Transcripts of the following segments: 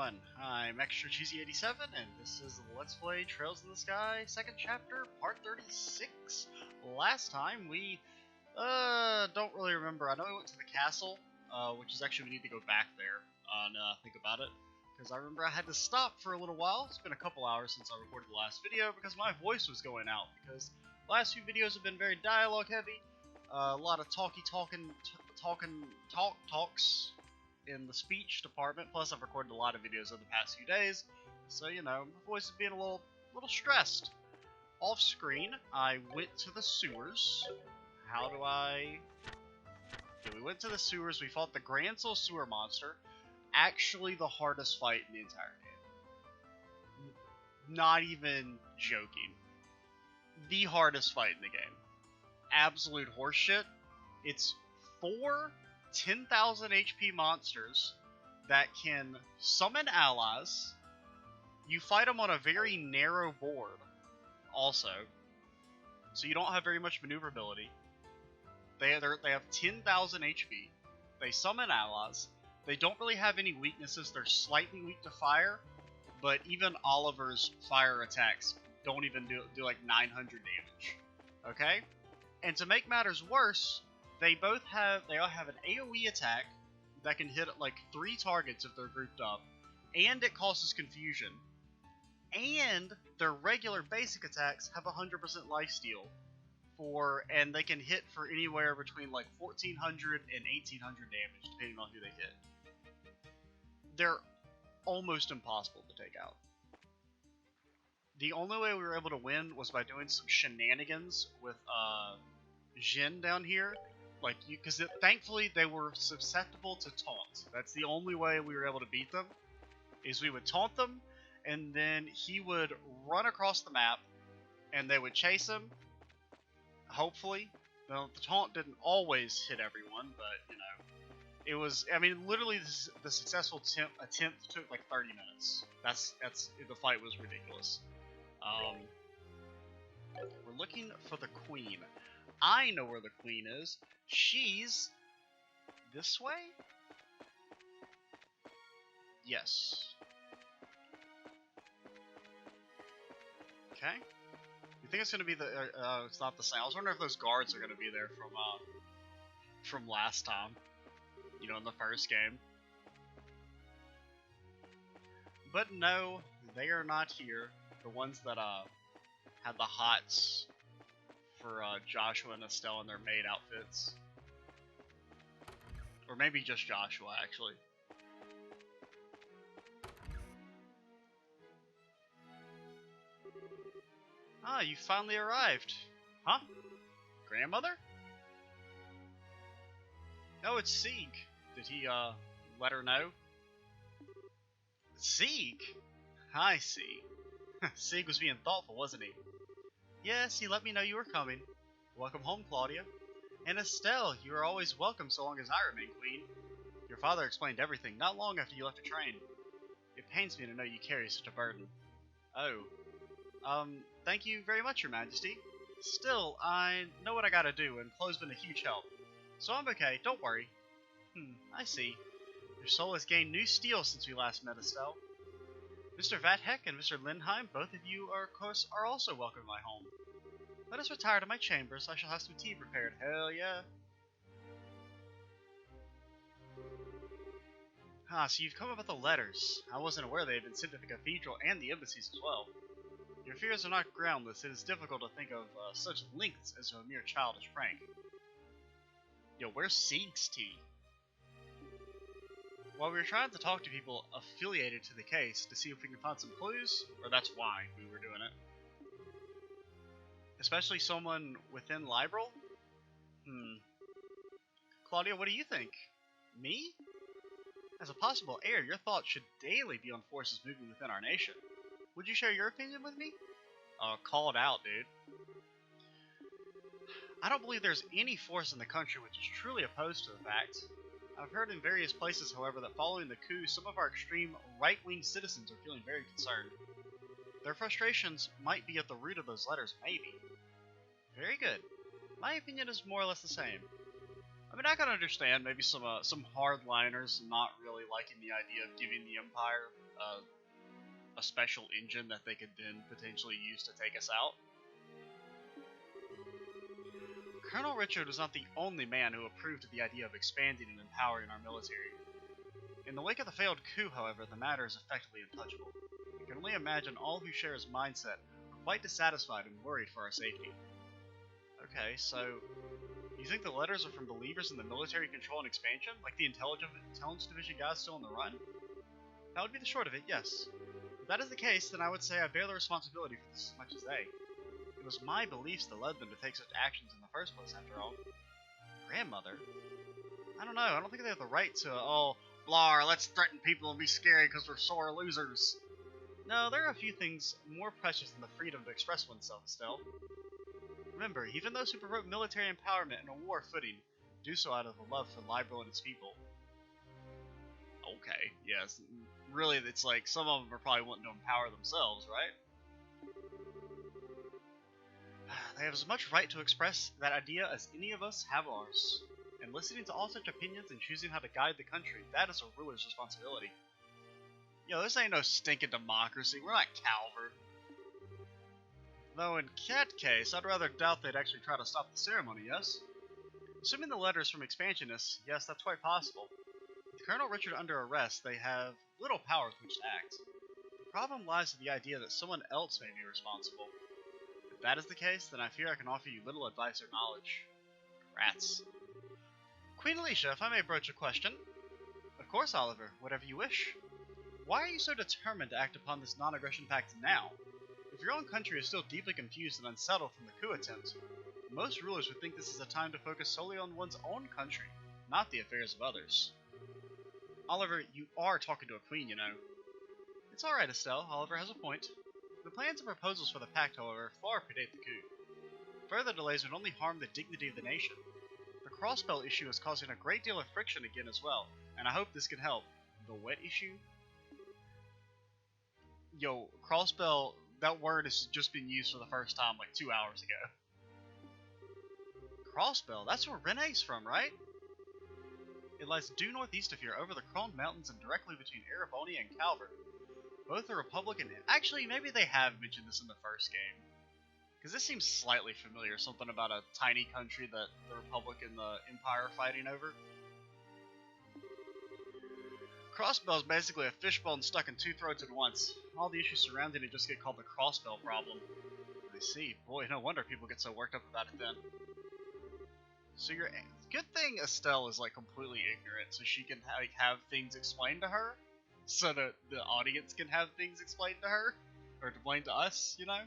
everyone, I'm Extra Cheesy 87 and this is Let's Play Trails in the Sky, second chapter, part 36. Last time we, don't really remember. I know we went to the castle, which is actually, we need to go back there and think about it. Because I remember I had to stop for a little while. It's been a couple hours since I recorded the last video because my voice was going out. Because the last few videos have been very dialogue heavy, a lot of talks in the speech department. Plus, I've recorded a lot of videos over the past few days, so you know, my voice is being a little stressed. Off screen, I went to the sewers. How do I? Okay, we went to the sewers. We fought the Grand Soul Sewer Monster. Actually, the hardest fight in the entire game. Not even joking. The hardest fight in the game. Absolute horseshit. It's 4 10,000 HP monsters that can summon allies. You fight them on a very narrow board also, so you don't have very much maneuverability. They have 10,000 HP. They summon allies. They don't really have any weaknesses. They're slightly weak to fire, but even Oliver's fire attacks don't even do like 900 damage. Okay? And to make matters worse, they all have an AoE attack that can hit like 3 targets if they're grouped up, and it causes confusion. And their regular basic attacks have 100% lifesteal and they can hit for anywhere between like 1400 and 1800 damage depending on who they hit. They're almost impossible to take out. The only way we were able to win was by doing some shenanigans with Jin down here. Like, because thankfully they were susceptible to taunt. That's the only way we were able to beat them, is we would taunt them, and then he would run across the map, and they would chase him, hopefully. Now, the taunt didn't always hit everyone, but, you know, it was, I mean, literally the successful attempt took like 30 minutes. The fight was ridiculous. We're looking for the queen. I know where the queen is. She's this way? Yes. Okay. You think it's gonna be the? It's not the same. I was wondering if those guards are gonna be there from last time. You know, in the first game. But no, they are not here. The ones that had the hots for Joshua and Estelle in their maid outfits. Or maybe just Joshua, actually. Ah, you finally arrived. Huh? Grandmother? No, it's Sieg. Did he, let her know? Sieg? I see. Sieg was being thoughtful, wasn't he? Yes, he let me know you were coming. Welcome home, Claudia. And Estelle, you are always welcome so long as I remain queen. Your father explained everything not long after you left the train. It pains me to know you carry such a burden. Oh. Thank you very much, Your Majesty. Still, I know what I gotta do, and Chloe's been a huge help. So I'm okay, don't worry. I see. Your soul has gained new steel since we last met, Estelle. Mr. Vathek and Mr. Lindheim, both of you are, of course, are also welcome in my home. Let us retire to my chambers. I shall have some tea prepared. Hell yeah. Ah, so you've come about the letters. I wasn't aware they had been sent to the cathedral and the embassies as well. Your fears are not groundless. It is difficult to think of such lengths as a mere childish prank. Yo, where's Sieg's tea? While we were trying to talk to people affiliated to the case to see if we can find some clues, or that's why we were doing it. Especially someone within Liberal? Claudia, what do you think? Me? As a possible heir, your thoughts should daily be on forces moving within our nation. Would you share your opinion with me? Call it out, dude. I don't believe there's any force in the country which is truly opposed to the fact. I've heard in various places, however, that following the coup, some of our extreme right-wing citizens are feeling very concerned. Their frustrations might be at the root of those letters, maybe. Very good. My opinion is more or less the same. I mean, I can understand maybe some hardliners not really liking the idea of giving the Empire a special engine that they could then potentially use to take us out. Colonel Richard was not the only man who approved of the idea of expanding and empowering our military. In the wake of the failed coup, however, the matter is effectively untouchable. I can only imagine all who share his mindset are quite dissatisfied and worried for our safety. Okay, so you think the letters are from believers in the military control and expansion? Like the intelligence division guys still on the run? That would be the short of it, yes. If that is the case, then I would say I bear the responsibility for this as much as they. It was my beliefs that led them to take such actions in the first place, after all. Grandmother? I don't know, I don't think they have the right to, oh, blar, let's threaten people and be scary because we're sore losers. No, there are a few things more precious than the freedom to express oneself, Estelle. Remember, even those who promote military empowerment and a war footing do so out of a love for Liberal and its people. Okay, yes. Really, it's like some of them are probably wanting to empower themselves, right? They have as much right to express that idea as any of us have ours. And listening to all such opinions and choosing how to guide the country, that is a ruler's responsibility. Yo, this ain't no stinking democracy. We're not Calvert. Though in that case, I'd rather doubt they'd actually try to stop the ceremony, yes? Assuming the letters from expansionists, yes, that's quite possible. With Colonel Richard under arrest, they have little power with which to act. The problem lies in the idea that someone else may be responsible. If that is the case, then I fear I can offer you little advice or knowledge. Rats. Queen Alicia, if I may broach a question. Of course, Oliver, whatever you wish. Why are you so determined to act upon this non-aggression pact now? If your own country is still deeply confused and unsettled from the coup attempt, most rulers would think this is a time to focus solely on one's own country, not the affairs of others. Oliver, you are talking to a queen, you know. It's alright, Estelle, Oliver has a point. The plans and proposals for the pact, however, far predate the coup. Further delays would only harm the dignity of the nation. The crossbelt issue is causing a great deal of friction again as well, and I hope this can help. The what issue? Yo, crossbelt, that word has just been used for the first time like 2 hours ago. Crossbell, that's where Renee's from, right? It lies due northeast of here, over the Krone Mountains and directly between Ereboni and Calvert. Both are Republican. Actually, maybe they have mentioned this in the first game. Because this seems slightly familiar, something about a tiny country that the Republic and the Empire are fighting over. Crossbell is basically a fishbone stuck in two throats at once. All the issues surrounding it just get called the crossbell problem. I see. Boy, no wonder people get so worked up about it then. So good thing Estelle is like completely ignorant, so she can like have things explained to her, so that the audience can have things explained to her, or explained to us, you know?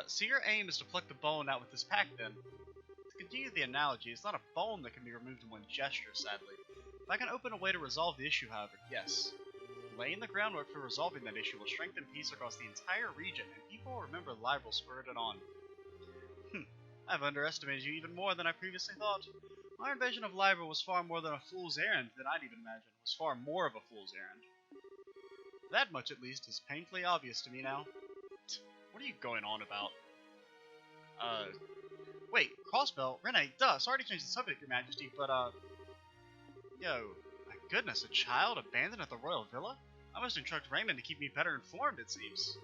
So your aim is to pluck the bone out with this pack then. To continue the analogy, it's not a bone that can be removed in one gesture, sadly. If I can open a way to resolve the issue, however, yes. Laying the groundwork for resolving that issue will strengthen peace across the entire region, and people will remember Liberal spurred it on. I've underestimated you even more than I previously thought. My invasion of Liberal was far more than a fool's errand than I'd even imagined. It was far more of a fool's errand. That much, at least, is painfully obvious to me now. What are you going on about? Wait, Crossbell? Renee, duh, sorry to change the subject, Your Majesty, but, yo, my goodness, a child abandoned at the Royal Villa? I must instruct Raymond to keep me better informed, it seems.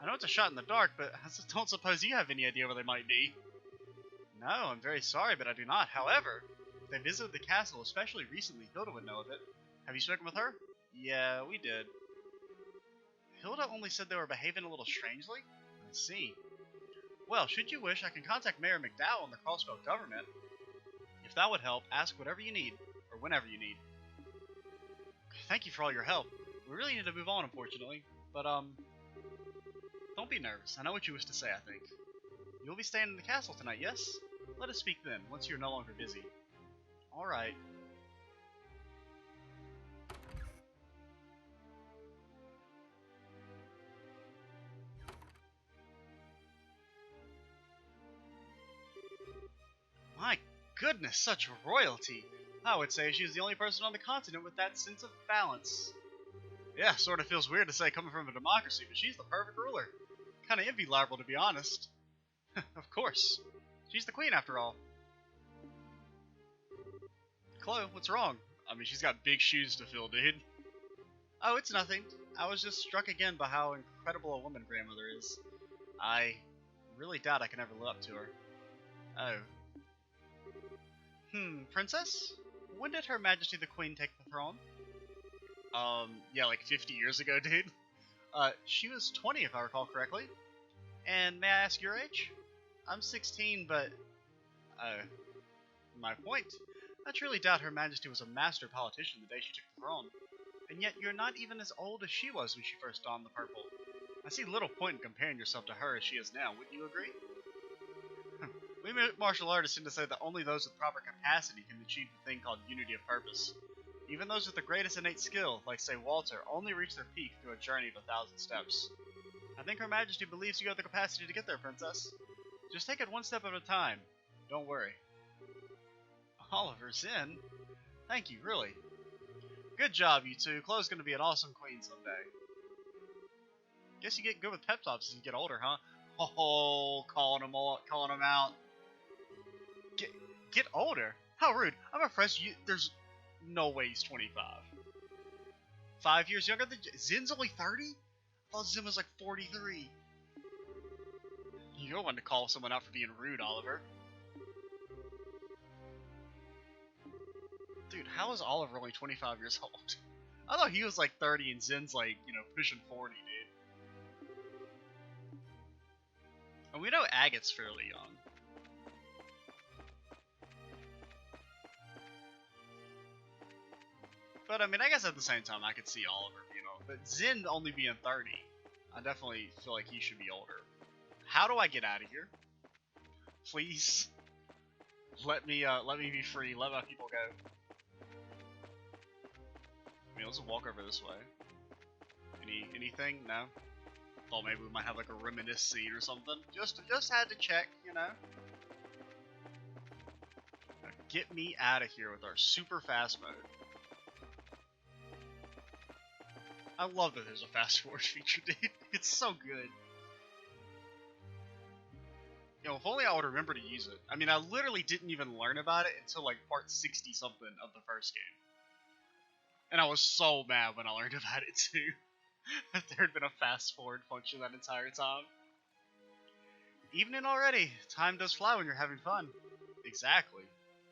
I know it's a shot in the dark, but I don't suppose you have any idea where they might be. No, I'm very sorry, but I do not. However, if they visited the castle, especially recently, Hilda would know of it. Have you spoken with her? Yeah, we did. Hilda only said they were behaving a little strangely? I see. Well, should you wish, I can contact Mayor McDowell and the Crossbell government. If that would help, ask whatever you need, or whenever you need. Thank you for all your help. We really need to move on, unfortunately. But, don't be nervous. I know what you wish to say, I think. You'll be staying in the castle tonight, yes? Let us speak then, once you're no longer busy. Alright. My goodness, such royalty! I would say she's the only person on the continent with that sense of balance. Yeah, sort of feels weird to say coming from a democracy, but she's the perfect ruler. Kinda envy Liberal, to be honest. Of course. She's the queen, after all. Chloe, what's wrong? I mean, she's got big shoes to fill, dude. Oh, it's nothing. I was just struck again by how incredible a woman grandmother is. I really doubt I can ever live up to her. Oh. Princess? When did Her Majesty the Queen take the throne? Yeah, like 50 years ago, dude. She was 20 if I recall correctly. And may I ask your age? I'm 16, but... Oh. My point. I truly doubt Her Majesty was a master politician the day she took the throne. And yet you're not even as old as she was when she first donned the purple. I see little point in comparing yourself to her as she is now, wouldn't you agree? We martial artists seem to say that only those with proper capacity can achieve the thing called unity of purpose. Even those with the greatest innate skill, like say Walter, only reach their peak through a journey of 1,000 steps. I think Her Majesty believes you have the capacity to get there, Princess. Just take it one step at a time. Don't worry. Oliver Zinn? Thank you, really. Good job, you two. Chloe's gonna be an awesome queen someday. Guess you get good with pep talks as you get older, huh? Oh, calling him out. Get older? How rude. I'm impressed there's no way he's 25. 5 years younger than Zinn's only 30? I thought Zinn was like 43. You're one to call someone out for being rude, Oliver. Dude, how is Oliver only 25 years old? I thought he was like 30 and Zinn's like, pushing 40, dude. And we know Agate's fairly young. But I mean, I guess at the same time, I could see Oliver being old. But Zinn only being 30, I definitely feel like he should be older. How do I get out of here? Please, let me be free. Let my people go. I mean, let's walk over this way. Anything? No. Thought maybe we might have like a reminisce scene or something. Just had to check, Now, get me out of here with our super fast mode. I love that there's a fast forward feature, dude. It's so good. If only I would remember to use it. I mean, I literally didn't even learn about it until like part 60 something of the first game. And I was so mad when I learned about it too. That there had been a fast forward function that entire time. Evening already. Time does fly when you're having fun. Exactly.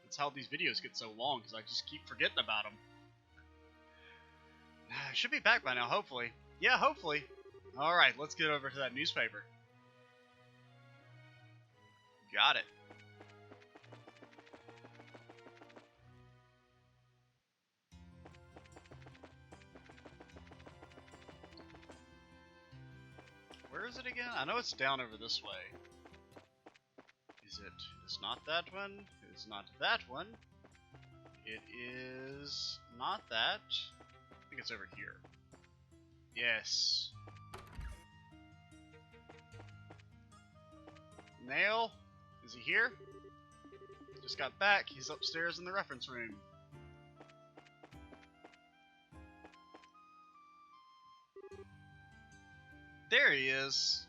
That's how these videos get so long, because I just keep forgetting about them. I should be back by now, hopefully. Yeah, hopefully. Alright, let's get over to that newspaper. Got it. Where is it again? I know it's down over this way. Is it? It's not that one. It's not that one. It is not that. I think it's over here. Yes. Nail? Is he here? Just got back. He's upstairs in the reference room. There he is.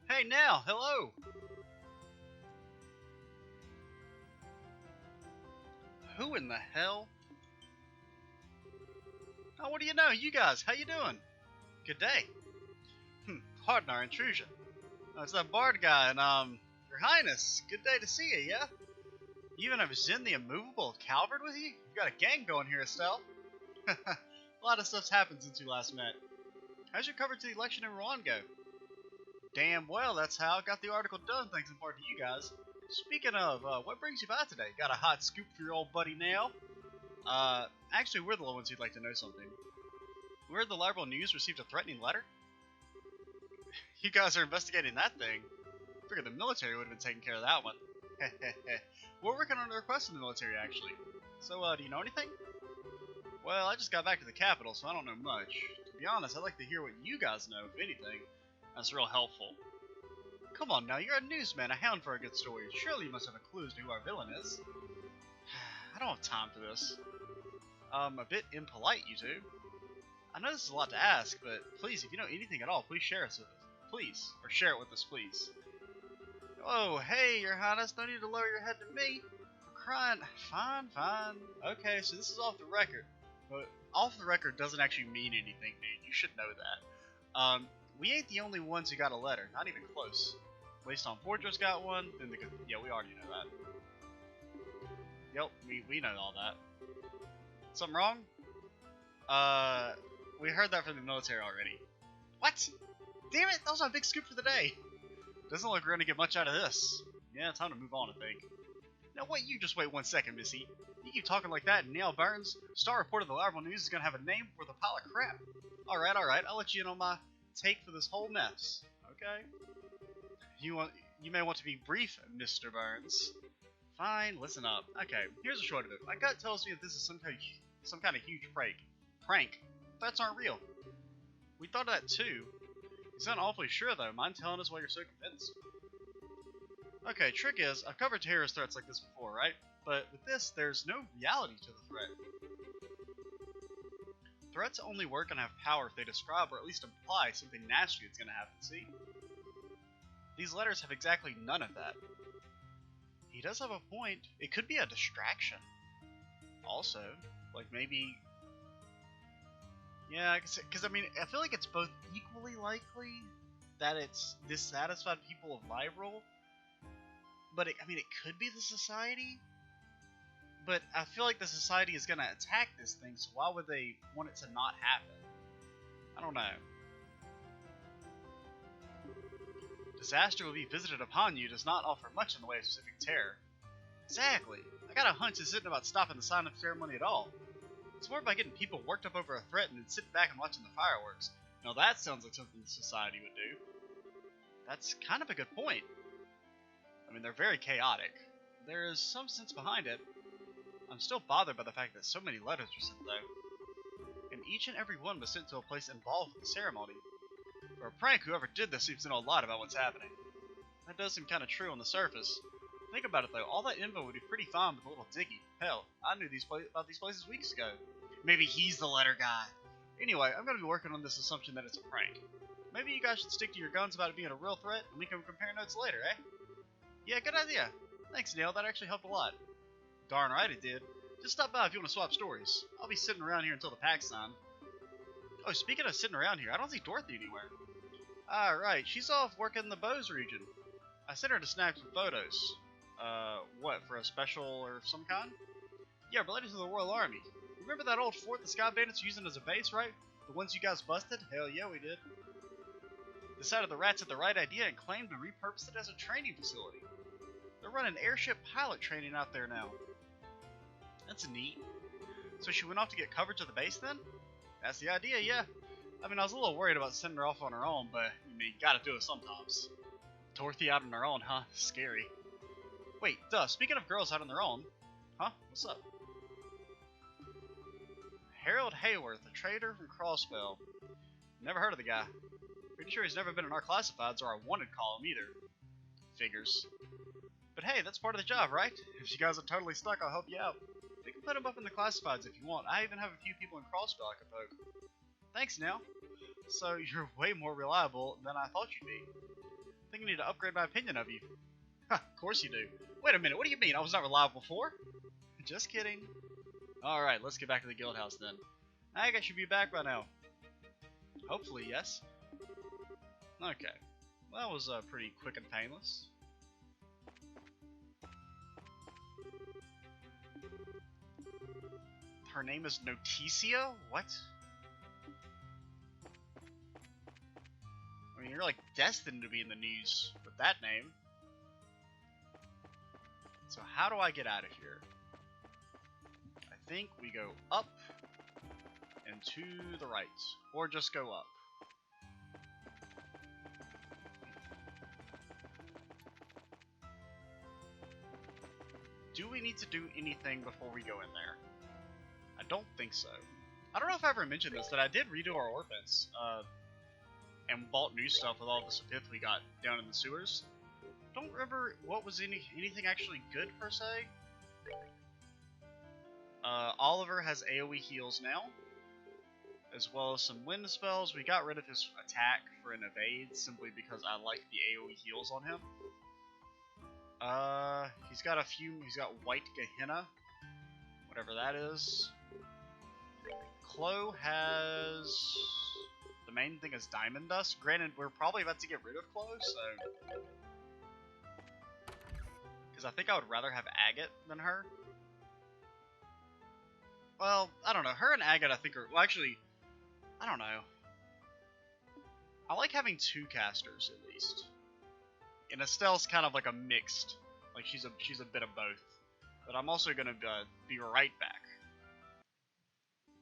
Hey, Nail. Hello. Who in the hell? Oh, what do you know? You guys, how you doing? Good day. Pardon our intrusion. Oh, it's that Bard guy, and Your Highness, good day to see you, yeah? You even have Zinn the Immovable Calvert with you? You got a gang going here, Estelle. A lot of stuff's happened since we last met. How's your coverage to the election in Rouen go? Damn well, that's how I got the article done, thanks in part to you guys. Speaking of, what brings you by today? Got a hot scoop for your old buddy Nail? Actually, we're the ones who'd like to know something. We heard the Liberal News received a threatening letter? You guys are investigating that thing. I figured the military would have been taking care of that one. We're working on a request from the military, actually. So, do you know anything? Well, I just got back to the capital, so I don't know much. To be honest, I'd like to hear what you guys know, if anything. That's real helpful. Come on now, you're a newsman, a hound for a good story. Surely you must have a clue as to who our villain is. I don't have time for this. A bit impolite, you two. I know this is a lot to ask, but please, if you know anything at all, please share it with us. Please. Or share it with us, please. Oh, hey, Your Highness, no need to lower your head to me. For crying. Fine, fine. Okay, so this is off the record. But off the record doesn't actually mean anything, dude. You should know that. We ain't the only ones who got a letter. Not even close. Waste on Fortress got one. Then yeah, we already know that. Yep, we know all that. Something wrong? We heard that from the military already. What? Damn it, that was my big scoop for the day. Doesn't look like we're gonna get much out of this. Yeah, time to move on, I think. Now wait, you just wait 1 second, Missy. You keep talking like that, and Neil Burns, star reporter of the Larval News, is gonna have a name for the pile of crap. Alright, I'll let you in on my take for this whole mess. Okay? You may want to be brief, Mr. Burns. Fine, listen up. Okay, here's the short of it. My gut tells me that this is some kind of huge prank. Threats aren't real. We thought of that too. You sound awfully sure though. Mind telling us why you're so convinced? Okay, trick is, I've covered terrorist threats like this before, right? But with this, there's no reality to the threat. Threats only work and have power if they describe or at least imply something nasty is going to happen, see? These letters have exactly none of that. He does have a point. It could be a distraction. Also, like maybe... Yeah, because I mean, I feel like it's both equally likely that it's dissatisfied people of Liberal, but I mean, it could be the society. But I feel like the society is going to attack this thing, so why would they want it to not happen? I don't know. Disaster will be visited upon you does not offer much in the way of specific terror. Exactly. I got a hunch this isn't about stopping the sign-up ceremony at all. It's more about getting people worked up over a threat and then sitting back and watching the fireworks. Now that sounds like something the society would do. That's kind of a good point. I mean, they're very chaotic. There is some sense behind it. I'm still bothered by the fact that so many letters were sent though. And each and every one was sent to a place involved with the ceremony. For a prank, whoever did this seems to know a lot about what's happening. That does seem kind of true on the surface. Think about it though, all that info would be pretty fine with a little digging. Hell, I knew about these places weeks ago. Maybe he's the letter guy. Anyway, I'm going to be working on this assumption that it's a prank. Maybe you guys should stick to your guns about it being a real threat, and we can compare notes later, eh? Yeah, good idea. Thanks, Neil, that actually helped a lot. Darn right it did. Just stop by if you want to swap stories. I'll be sitting around here until the pack's signed. Oh, speaking of sitting around here, I don't see Dorothy anywhere. Right, she's off working in the Bose region. I sent her to snap some photos. What, for a special or some kind? Yeah, related to the Royal Army. Remember that old fort the Sky Bandits were using as a base, right? The ones you guys busted? Hell yeah, we did. Decided the rats had the right idea and claimed to repurpose it as a training facility. They're running airship pilot training out there now. That's neat. So she went off to get coverage of the base then? That's the idea, yeah. I mean, I was a little worried about sending her off on her own, but I mean, you gotta do it sometimes. Dorothy out on her own, huh? Scary. Wait, speaking of girls out on their own. Huh? What's up? Harold Hayworth, a trader from Crossbell. Never heard of the guy. Pretty sure he's never been in our classifieds or our wanted column either. Figures. But hey, that's part of the job, right? If you guys are totally stuck, I'll help you out. We can put him up in the classifieds if you want. I even have a few people in Crossbell I could poke. Thanks, Neil. So, you're way more reliable than I thought you'd be. I think I need to upgrade my opinion of you. Ha, of course you do. Wait a minute, what do you mean? I was not reliable before? Just kidding. Alright, let's get back to the guild house then. I think I should be back by now. Hopefully, yes. Okay. That was pretty quick and painless. Her name is Noticia? What? I mean, you're like destined to be in the news with that name. So how do I get out of here? I think we go up and to the right. Or just go up. Do we need to do anything before we go in there? I don't think so. I don't know if I ever mentioned this, that I did redo our orphans, and bought new stuff with all the pith we got down in the sewers. Don't remember what was anything actually good per se. Oliver has AoE heals now, as well as some wind spells. We got rid of his attack for an evade simply because I like the AoE heals on him. He's got a few. He's got White Gehenna, whatever that is. Chloe has the main thing is Diamond Dust. Granted, we're probably about to get rid of Chloe, so because I think I would rather have Agate than her. Well, I don't know. Her and Agate, I think, are well. Actually, I don't know. I like having two casters at least. And Estelle's kind of like a mixed, like she's a bit of both. But I'm also gonna be right back.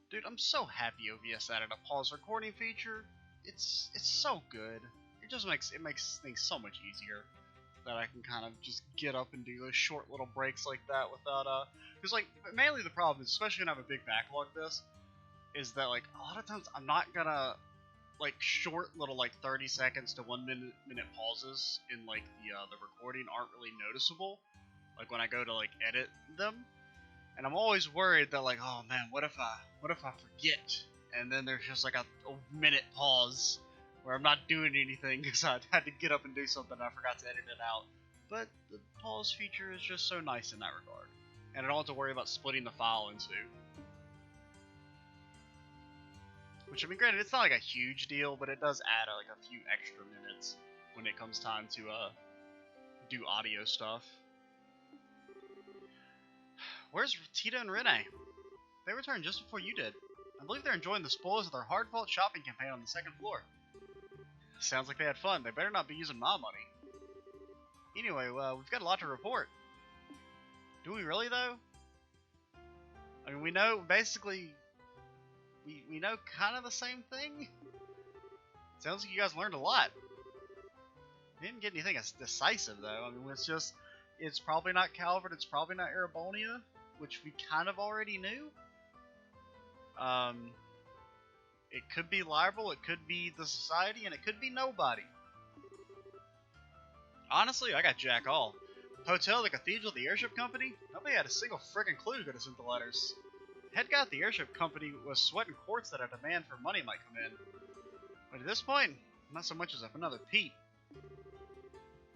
Dude, I'm so happy OBS added a pause recording feature. It's so good. It just makes things so much easier that I can kind of just get up and do those short little breaks like that without because like mainly the problem is, especially when I have a big backlog this, is that like a lot of times I'm not gonna like short little like 30 seconds to 1 minute pauses in like the recording aren't really noticeable like when I go to like edit them. And I'm always worried that like, oh man, what if I forget? And then there's just like a minute pause where I'm not doing anything because I had to get up and do something and I forgot to edit it out. But the pause feature is just so nice in that regard. And I don't have to worry about splitting the file in two. Which, I mean, granted, it's not like a huge deal, but it does add like a few extra minutes when it comes time to do audio stuff. Where's Tita and Rene? They returned just before you did. I believe they're enjoying the spoils of their hard-fought shopping campaign on the second floor. Sounds like they had fun. They better not be using my money. Anyway, we've got a lot to report. Do we really, though? I mean, we know, basically, we know kind of the same thing. Sounds like you guys learned a lot. We didn't get anything decisive, though. I mean, it's probably not Calvert, it's probably not Erebonia, which we kind of already knew. It could be Liberal, it could be the Society, and it could be nobody. Honestly, I got jack all. Hotel, the Cathedral, the Airship Company? Nobody had a single friggin' clue who could have sent the letters. Head guy at the Airship Company was sweating quartz that a demand for money might come in. But at this point, not so much as another peep.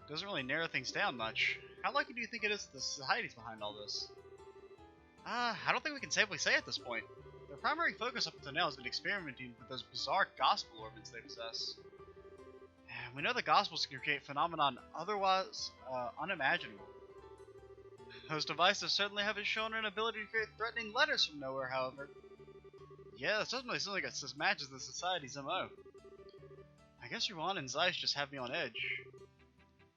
Doesn't really narrow things down much. How lucky do you think it is that the Society's behind all this? I don't think we can safely say at this point. Their primary focus up until now has been experimenting with those bizarre gospel orbits they possess. We know the Gospels can create phenomenon otherwise unimaginable. Those devices certainly haven't shown an ability to create threatening letters from nowhere, however. Yeah, this doesn't really seem like it matches the Society's MO. I guess Ruan and Zeiss just have me on edge.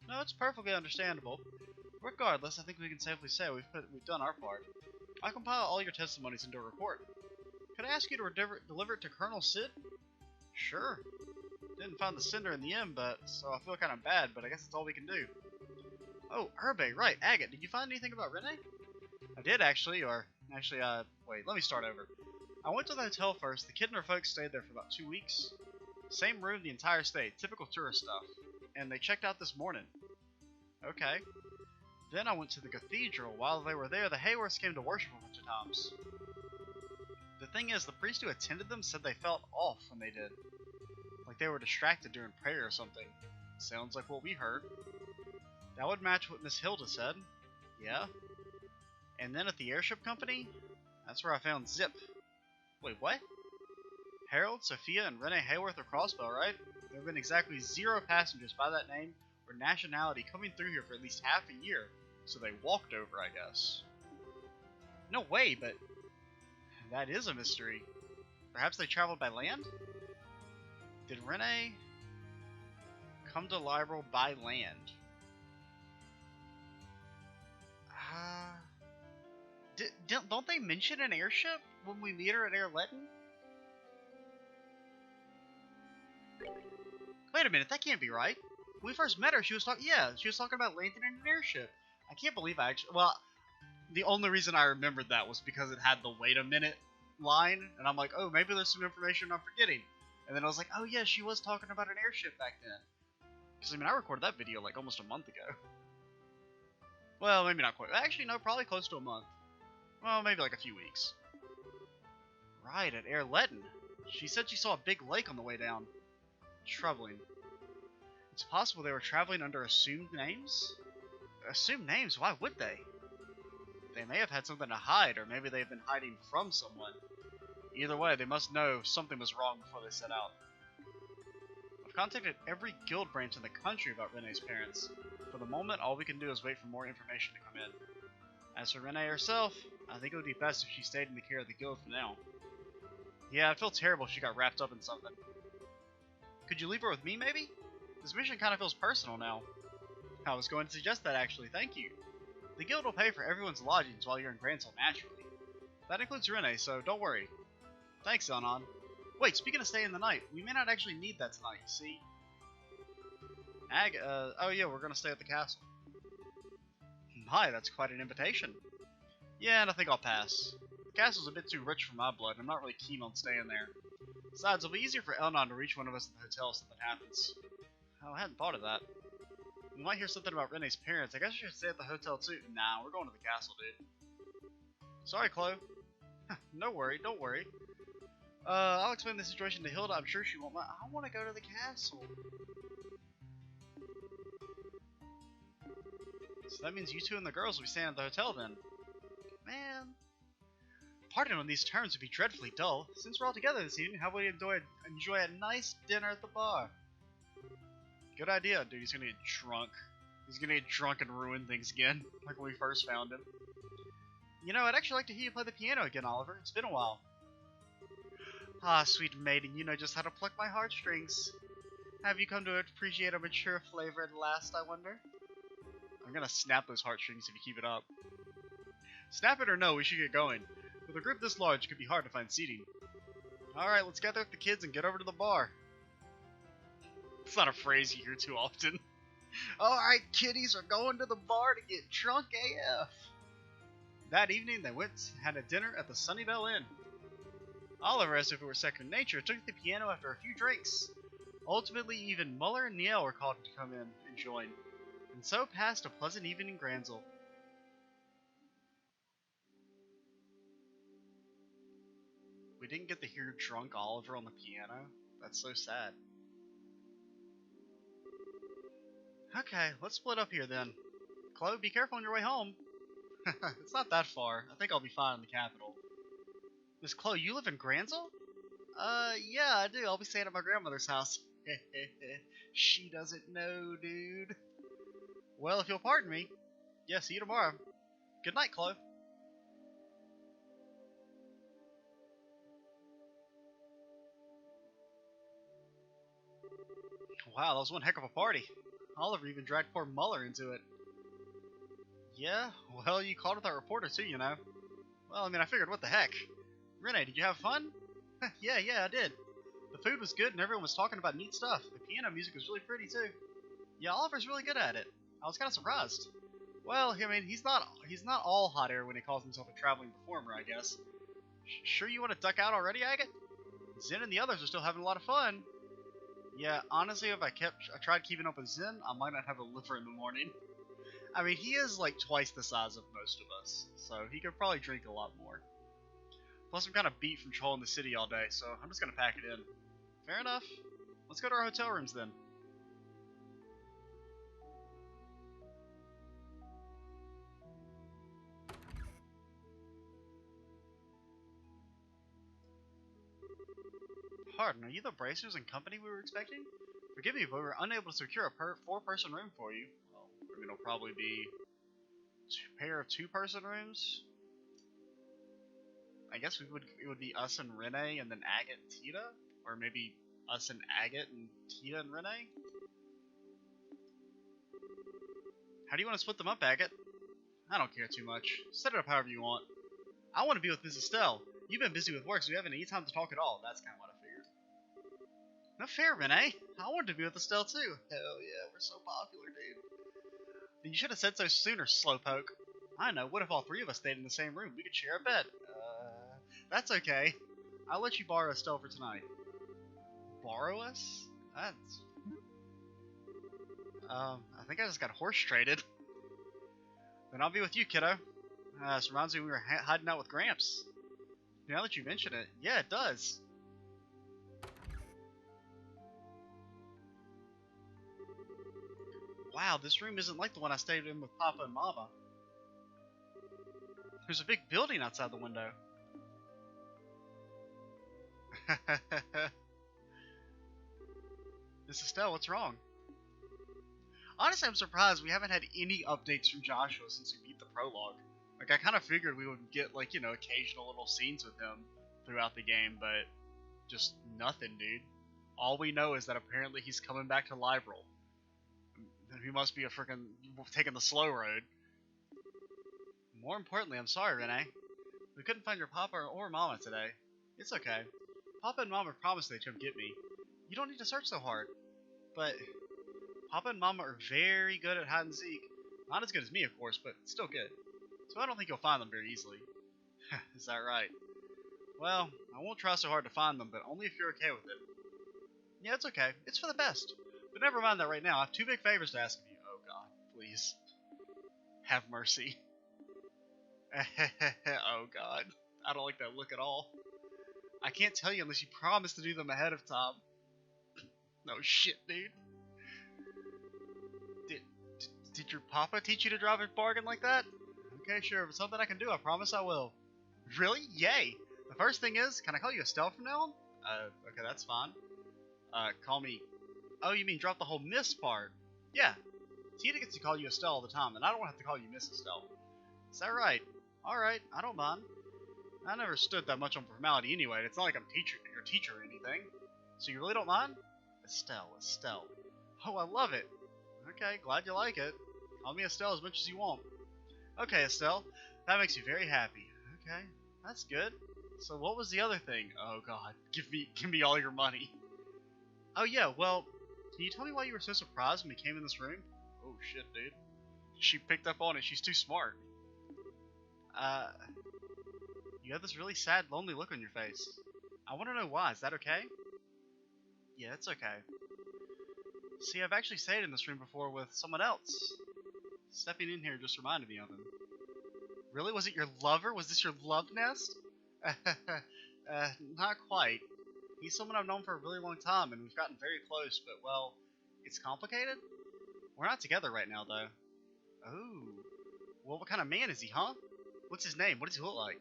No, it's perfectly understandable. Regardless, I think we can safely say we've done our part. I'll compile all your testimonies into a report. Could I ask you to deliver it to Colonel Sid? Sure. Didn't find the sender in the end, so I feel kind of bad, but I guess that's all we can do. Oh, Herbe, right, Agate, did you find anything about Rene? I did, actually, wait, let me start over. I went to the hotel first. The kid and her folks stayed there for about 2 weeks. Same room the entire stay, typical tourist stuff. And they checked out this morning. Okay. Then I went to the cathedral. While they were there, the Hayworths came to worship a bunch of times. The thing is, the priest who attended them said they felt off when they did. Like they were distracted during prayer or something. Sounds like what we heard. That would match what Miss Hilda said. Yeah. And then at the airship company, that's where I found Zip. Wait, what? Harold, Sophia, and Rene Hayworth are Crossbow, right? There have been exactly 0 passengers by that name or nationality coming through here for at least half a year, so they walked over, I guess. No way, but that is a mystery. Perhaps they traveled by land? Did Rene come to Liberal by land? Don't they mention an airship when we meet her at Air Letten? Wait a minute, that can't be right. When we first met her, she was talking about landing in an airship. I can't believe well, the only reason I remembered that was because it had the wait a minute line, and I'm like, oh, maybe there's some information I'm forgetting. And then I was like, oh yeah, she was talking about an airship back then. Because, I mean, I recorded that video like almost a month ago. Well, maybe not quite. Actually, no, probably close to a month. Well, maybe like a few weeks. Right, at Air Letten. She said she saw a big lake on the way down. Troubling. It's possible they were traveling under assumed names? Assume names? Why would they? They may have had something to hide, or maybe they've been hiding from someone. Either way, they must know something was wrong before they set out. I've contacted every guild branch in the country about Renee's parents. For the moment, all we can do is wait for more information to come in. As for Renee herself, I think it would be best if she stayed in the care of the guild for now. Yeah, I feel terrible if she got wrapped up in something. Could you leave her with me, maybe? This mission kind of feels personal now. I was going to suggest that, actually. Thank you. The guild will pay for everyone's lodgings while you're in Grantsville, naturally. That includes Renee, so don't worry. Thanks, Zanon. Wait, speaking of staying the night, we may not actually need that tonight, see? Oh yeah, we're gonna stay at the castle. My, that's quite an invitation. Yeah, and I think I'll pass. The castle's a bit too rich for my blood, and I'm not really keen on staying there. Besides, it'll be easier for Elnon to reach one of us at the hotel if something happens. Oh, I hadn't thought of that. We might hear something about Renee's parents. I guess I should stay at the hotel too. Nah, we're going to the castle, dude. Sorry, Chloe. No worry, don't worry. I'll explain the situation to Hilda. I'm sure she won't mind. I want to go to the castle. So that means you two and the girls will be staying at the hotel then. Man. Parting on these terms would be dreadfully dull. Since we're all together this evening, how about we enjoy a nice dinner at the bar? Good idea, dude. He's gonna get drunk. He's gonna get drunk and ruin things again, like when we first found him. You know, I'd actually like to hear you play the piano again, Oliver. It's been a while. Ah, sweet maiden, you know just how to pluck my heartstrings. Have you come to appreciate a mature flavor at last, I wonder? I'm gonna snap those heartstrings if you keep it up. Snap it or no, we should get going. With a group this large, it could be hard to find seating. Alright, let's gather up the kids and get over to the bar. It's not a phrase you hear too often. Alright, kiddies are going to the bar to get drunk AF. That evening, they went and had a dinner at the Sunnyvale Inn. Oliver, as if it were second nature, took the piano after a few drinks. Ultimately, even Muller and Niel were called to come in and join. And so passed a pleasant evening in Grantsville. We didn't get to hear drunk Oliver on the piano. That's so sad. Okay, let's split up here then. Chloe, be careful on your way home. It's not that far. I think I'll be fine in the capital. Miss Chloe, you live in Grantsville? Yeah, I do. I'll be staying at my grandmother's house. She doesn't know, dude. Well, if you'll pardon me. Yeah, see you tomorrow. Good night, Chloe. Wow, that was one heck of a party. Oliver even dragged poor Muller into it. Yeah, well, you called with that reporter too, you know. Well, I mean, I figured, what the heck? Renee, did you have fun? Yeah, I did. The food was good and everyone was talking about neat stuff. The piano music was really pretty too. Yeah, Oliver's really good at it. I was kind of surprised. Well, I mean, he's not all hot air when he calls himself a traveling performer, I guess. Sure you want to duck out already, Agate? Zen and the others are still having a lot of fun. Yeah, honestly, if I tried keeping up with Zen, I might not have a liver in the morning. I mean, he is like twice the size of most of us, so he could probably drink a lot more. Plus, I'm kind of beat from trolling the city all day, so I'm just gonna pack it in. Fair enough. Let's go to our hotel rooms then. Pardon, are you the bracers and company we were expecting? Forgive me, but we were unable to secure a four-person room for you. Well, I mean, it'll probably be a pair of two-person rooms. I guess it would be us and Renee, and then Agate and Tita, or maybe us and Agate and Tita and Renee. How do you want to split them up, Agate? I don't care too much. Set it up however you want. I want to be with Miss Estelle. You've been busy with work, so we haven't any time to talk at all. That's kind of what I figured. No fair, Renee. I wanted to be with Estelle too. Hell yeah, we're so popular, dude. Then you should have said so sooner, slowpoke. I know, what if all three of us stayed in the same room? We could share a bed. That's okay. I'll let you borrow Estelle for tonight. Borrow us? That's... I think I just got horse traded. Then I'll be with you, kiddo. This reminds me we were hiding out with Gramps. Now that you mention it, yeah, it does. Wow, this room isn't like the one I stayed in with Papa and Mama. There's a big building outside the window. Miss Estelle, what's wrong? Honestly, I'm surprised we haven't had any updates from Joshua since we beat the prologue. Like, I kind of figured we would get, like, you know, occasional little scenes with him throughout the game, but just nothing, dude. All we know is that apparently he's coming back to Liberal. He must be a freaking taking the slow road. More importantly, I'm sorry, Renee. We couldn't find your Papa or Mama today. It's okay. Papa and Mama promised they'd come get me. You don't need to search so hard. But Papa and Mama are very good at hide and seek. Not as good as me, of course, but still good. So I don't think you'll find them very easily. Is that right? Well, I won't try so hard to find them, but only if you're okay with it. Yeah, it's okay. It's for the best. But never mind that right now. I have two big favors to ask of you. Oh god, please. Have mercy. Oh god. I don't like that look at all. I can't tell you unless you promise to do them ahead of time. No shit, dude. Did your papa teach you to drive a bargain like that? Okay, sure. If it's something I can do, I promise I will. Really? Yay! The first thing is, can I call you Estelle from now on? Okay, that's fine. Call me... Oh, you mean drop the whole Miss part? Yeah. Tina gets to call you Estelle all the time, and I don't have to call you Miss Estelle. Is that right? Alright, I don't mind. I never stood that much on formality anyway. It's not like I'm your teacher or anything. So you really don't mind? Estelle. Oh, I love it. Okay, glad you like it. Call me Estelle as much as you want. Okay, Estelle. That makes me very happy. Okay, that's good. So what was the other thing? Oh god, give me all your money. Oh yeah, well, can you tell me why you were so surprised when we came in this room? Oh shit, dude. She picked up on it. She's too smart. You have this really sad, lonely look on your face. I want to know why. Is that okay? Yeah, it's okay. See, I've actually stayed in this room before with someone else. Stepping in here just reminded me of him. Really? Was it your lover? Was this your love nest? Not quite. He's someone I've known for a really long time, and we've gotten very close, but, well, it's complicated? We're not together right now, though. Oh. Well, what kind of man is he, huh? What's his name? What does he look like?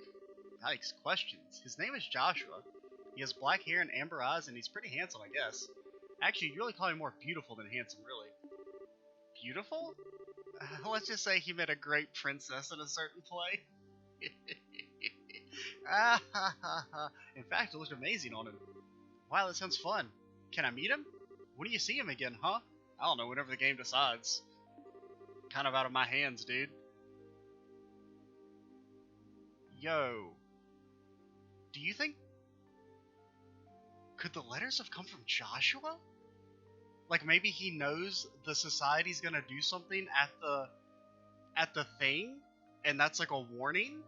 Yikes, questions. His name is Joshua. He has black hair and amber eyes, and he's pretty handsome, I guess. Actually, you really call him more beautiful than handsome, really. Beautiful? Let's just say he met a great princess in a certain play. In fact, it looked amazing on him. Wow, that sounds fun. Can I meet him? When do you see him again, huh? I don't know, whenever the game decides. Kind of out of my hands, dude. Yo. Do you think... Could the letters have come from Joshua? Like, maybe he knows the society's gonna do something at the thing? And that's like a warning?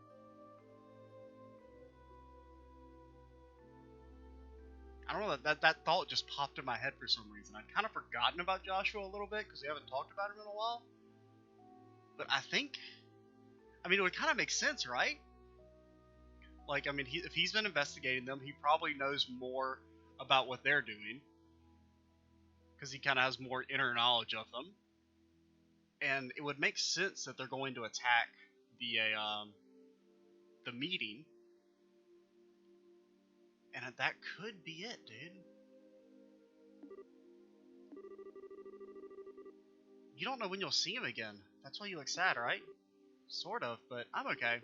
I don't know, that thought just popped in my head for some reason. I'd kind of forgotten about Joshua a little bit, because we haven't talked about him in a while. But I think... I mean, it would kind of make sense, right? Like, I mean, if he's been investigating them, he probably knows more about what they're doing. Because he kind of has more inner knowledge of them. And it would make sense that they're going to attack the meeting. And that could be it, dude. You don't know when you'll see him again. That's why you look sad, right? Sort of, but I'm okay.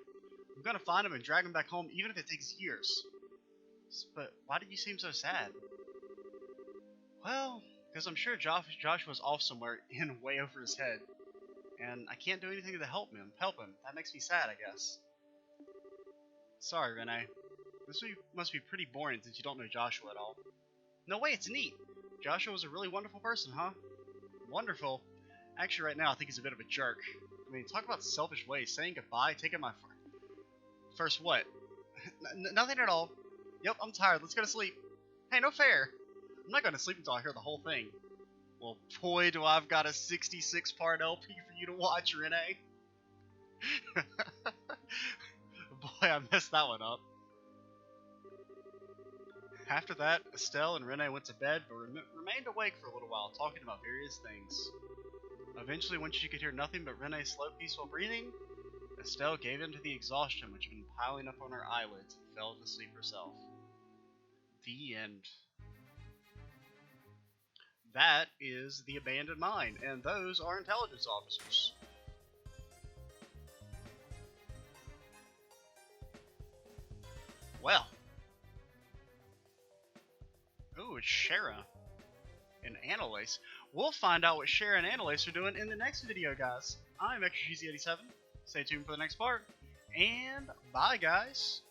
I'm gonna find him and drag him back home, even if it takes years. But why did you seem so sad? Well, because I'm sure Joshua's off somewhere in way over his head. And I can't do anything to help him. That makes me sad, I guess. Sorry, Renee. This must be pretty boring since you don't know Joshua at all. No way, it's neat. Joshua was a really wonderful person, huh? Wonderful. Actually, right now, I think he's a bit of a jerk. I mean, talk about selfish ways. Saying goodbye, taking my first what? Nothing at all. Yep, I'm tired. Let's go to sleep. Hey, no fair. I'm not going to sleep until I hear the whole thing. Well, boy, do I've got a 66-part LP for you to watch, Renee. Boy, I messed that one up. After that, Estelle and Renee went to bed, but remained awake for a little while, talking about various things. Eventually, when she could hear nothing but Renee's slow, peaceful breathing, Estelle gave in to the exhaustion which had been piling up on her eyelids and fell to sleep herself. The end. That is the abandoned mine, and those are intelligence officers. Well. Ooh, it's Shara and Annalise. We'll find out what Shara and Annalise are doing in the next video, guys. I'm Extra Cheesy 87. Stay tuned for the next part, and bye, guys.